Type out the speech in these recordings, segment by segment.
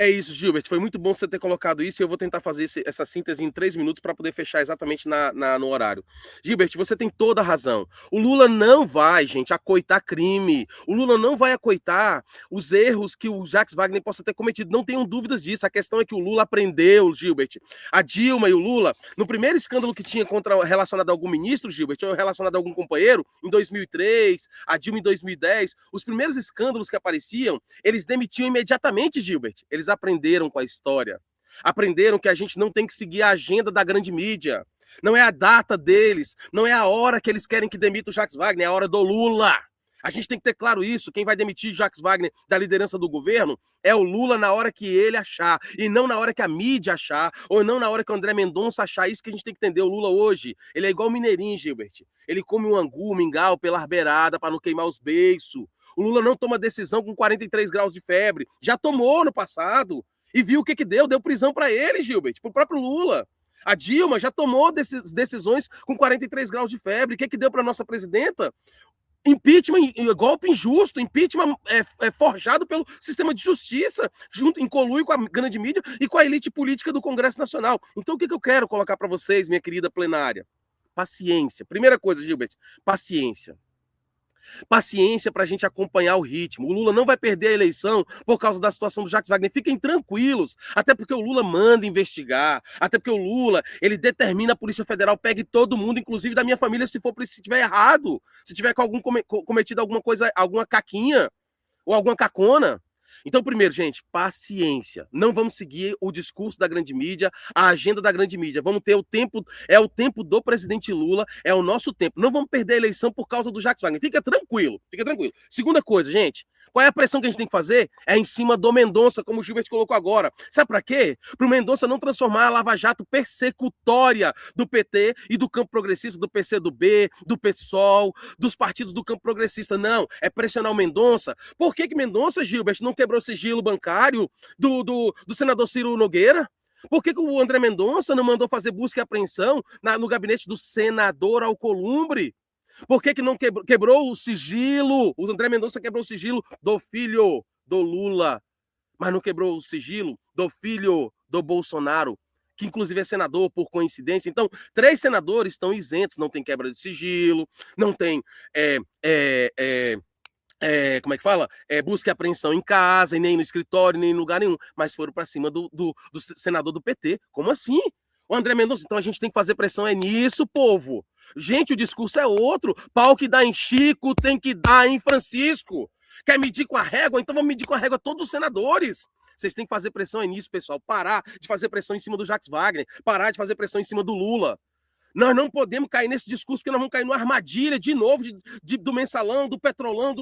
É isso, Gilbert. Foi muito bom você ter colocado isso e eu vou tentar fazer essa síntese em 3 minutos para poder fechar exatamente no horário. Gilbert, você tem toda a razão. O Lula não vai, gente, acoitar crime. O Lula não vai acoitar os erros que o Jacques Wagner possa ter cometido. Não tenham dúvidas disso. A questão é que o Lula aprendeu, Gilbert. A Dilma e o Lula, no primeiro escândalo que tinha relacionado a algum ministro, Gilbert, ou relacionado a algum companheiro, em 2003, a Dilma em 2010, os primeiros escândalos que apareciam, eles demitiam imediatamente, Gilbert. Eles aprenderam com a história. Aprenderam que a gente não tem que seguir a agenda da grande mídia. Não é a data deles, não é a hora que eles querem que demita o Jacques Wagner, é a hora do Lula. A gente tem que ter claro isso. Quem vai demitir Jacques Wagner da liderança do governo é o Lula na hora que ele achar, e não na hora que a mídia achar, ou não na hora que o André Mendonça achar. Isso que a gente tem que entender. O Lula hoje, ele é igual o Mineirinho, Gilbert. Ele come um angu, um mingau pela arbeirada para não queimar os beiços. O Lula não toma decisão com 43 graus de febre. Já tomou no passado. E viu o que deu. Deu prisão para ele, Gilbert, para o próprio Lula. A Dilma já tomou decisões com 43 graus de febre. O que deu para a nossa presidenta? Impeachment, golpe injusto, impeachment forjado pelo sistema de justiça, junto em conluio com a grande mídia e com a elite política do Congresso Nacional. Então, o que eu quero colocar para vocês, minha querida plenária? Paciência. Primeira coisa, Gilbert, paciência. Paciência para a gente acompanhar o ritmo. O Lula não vai perder a eleição por causa da situação do Jacques Wagner. Fiquem tranquilos, até porque o Lula manda investigar, até porque o Lula, ele determina a Polícia Federal pegue todo mundo, inclusive da minha família, se tiver errado, se tiver com cometido alguma coisa, alguma caquinha ou alguma cacona. Então, primeiro, gente, paciência. Não vamos seguir o discurso da grande mídia, a agenda da grande mídia. Vamos ter o tempo do presidente Lula, é o nosso tempo. Não vamos perder a eleição por causa do Jacques Wagner. Fica tranquilo, fica tranquilo. Segunda coisa, gente, qual é a pressão que a gente tem que fazer? É em cima do Mendonça, como o Gilbert colocou agora. Sabe para quê? Para o Mendonça não transformar a Lava Jato persecutória do PT e do campo progressista, do PCdoB, do PSOL, dos partidos do campo progressista. Não, é pressionar o Mendonça. Por que Mendonça, Gilbert, não quebrou o sigilo bancário do senador Ciro Nogueira? Por que o André Mendonça não mandou fazer busca e apreensão no gabinete do senador Alcolumbre? Por que não quebrou o sigilo? O André Mendonça quebrou o sigilo do filho do Lula, mas não quebrou o sigilo do filho do Bolsonaro, que inclusive é senador por coincidência. Então, 3 senadores estão isentos, não tem quebra de sigilo, não tem como é que fala? Busca e apreensão em casa, e nem no escritório, nem em lugar nenhum, mas foram para cima do senador do PT. Como assim? O André Mendonça, então a gente tem que fazer pressão nisso, povo. Gente, o discurso é outro. Pau que dá em Chico tem que dar em Francisco. Quer medir com a régua? Então vamos medir com a régua todos os senadores. Vocês têm que fazer pressão nisso, pessoal. Parar de fazer pressão em cima do Jacques Wagner. Parar de fazer pressão em cima do Lula. Nós não podemos cair nesse discurso, porque nós vamos cair numa armadilha de novo, do mensalão, do petrolão,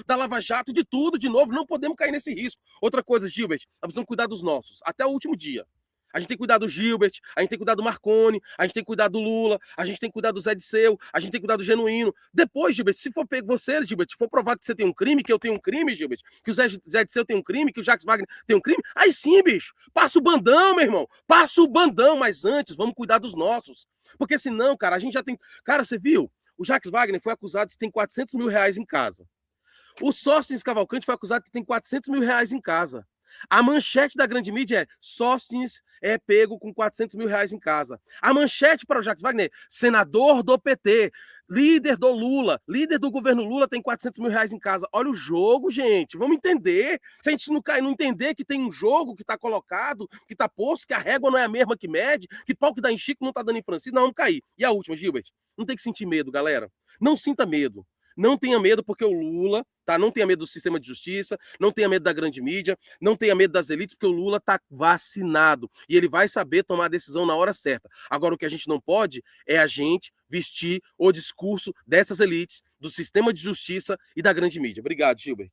da Lava Jato, de tudo de novo. Não podemos cair nesse risco. Outra coisa, Gilbert, nós precisamos cuidar dos nossos, até o último dia. A gente tem que cuidar do Gilbert, a gente tem que cuidar do Marconi, a gente tem que cuidar do Lula, a gente tem que cuidar do Zé Disseu, a gente tem que cuidar do Genuíno. Depois, Gilbert, se for pego você, Gilbert, se for provado que você tem um crime, que eu tenho um crime, Gilbert, que o Zé Disseu tem um crime, que o Jacques Wagner tem um crime, aí sim, bicho, passa o bandão, meu irmão, passa o bandão, mas antes vamos cuidar dos nossos. Porque senão, cara, a gente já tem... Cara, você viu? O Jacques Wagner foi acusado de ter 400 mil reais em casa. O Sóstenes Cavalcante foi acusado de ter 400 mil reais em casa. A manchete da grande mídia é: Sóstenes é pego com 400 mil reais em casa. A manchete para o Jacques Wagner: senador do PT, líder do Lula, líder do governo Lula tem 400 mil reais em casa. Olha o jogo, gente. Vamos entender. Se a gente não entender que tem um jogo que está colocado, que está posto, que a régua não é a mesma que mede, que pau que dá em Chico não está dando em Francisco, nós vamos cair. E a última, Gilbert, não tem que sentir medo, galera. Não sinta medo. Não tenha medo porque o Lula, tá? Não tenha medo do sistema de justiça, não tenha medo da grande mídia, não tenha medo das elites, porque o Lula tá vacinado e ele vai saber tomar a decisão na hora certa. Agora, o que a gente não pode é a gente vestir o discurso dessas elites, do sistema de justiça e da grande mídia. Obrigado, Gilbert.